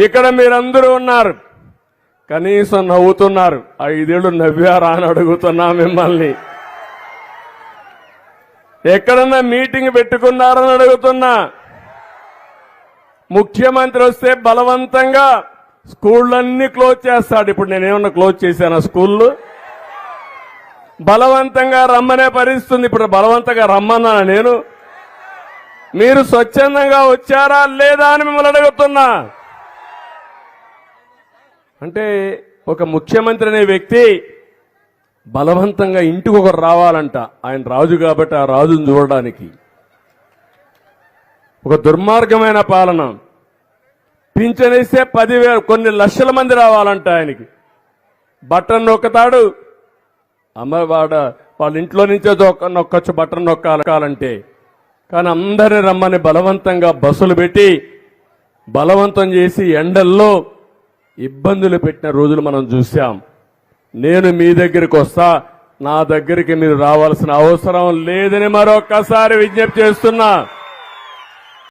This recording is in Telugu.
ఇక్కడ మీరందరూ ఉన్నారు, కనీసం నవ్వుతున్నారు. 5 ఏళ్లు నవ్వారా అని అడుగుతున్నా మిమ్మల్ని. ఎక్కడన్నా మీటింగ్ పెట్టుకున్నారని అడుగుతున్నా. ముఖ్యమంత్రి వస్తే బలవంతంగా స్కూళ్ళన్నీ క్లోజ్ చేస్తాడు. ఇప్పుడు నేనేమన్నా క్లోజ్ చేశానా స్కూళ్ళు? బలవంతంగా రమ్మనే పరిస్థితుంది. ఇప్పుడు బలవంతంగా రమ్మన్నానా నేను? మీరు స్వచ్ఛందంగా వచ్చారా లేదా అని మిమ్మల్ని అడుగుతున్నా. అంటే ఒక ముఖ్యమంత్రి అనే వ్యక్తి బలవంతంగా ఇంటికి ఒకరు రావాలంట. ఆయన రాజు కాబట్టి ఆ రాజును చూడడానికి. ఒక దుర్మార్గమైన పాలన. పింఛనిస్తే 10,000 కొన్ని లక్షల మంది రావాలంట ఆయనకి. బటన్ నొక్కుతాడు. అమ్మవాడ వాళ్ళ ఇంట్లో నుంచే నొక్కొచ్చు బటన్ నొక్కాలంటే. కానీ అందరిని రమ్మని బలవంతంగా బస్సులు పెట్టి బలవంతం చేసి ఎండల్లో ఇబ్బందులు పెట్టిన రోజులు మనం చూశాం. నేను మీ దగ్గరికి వస్తా, నా దగ్గరికి మీరు రావాల్సిన అవసరం లేదని మరొక్కసారి విజ్ఞప్తి చేస్తున్నా.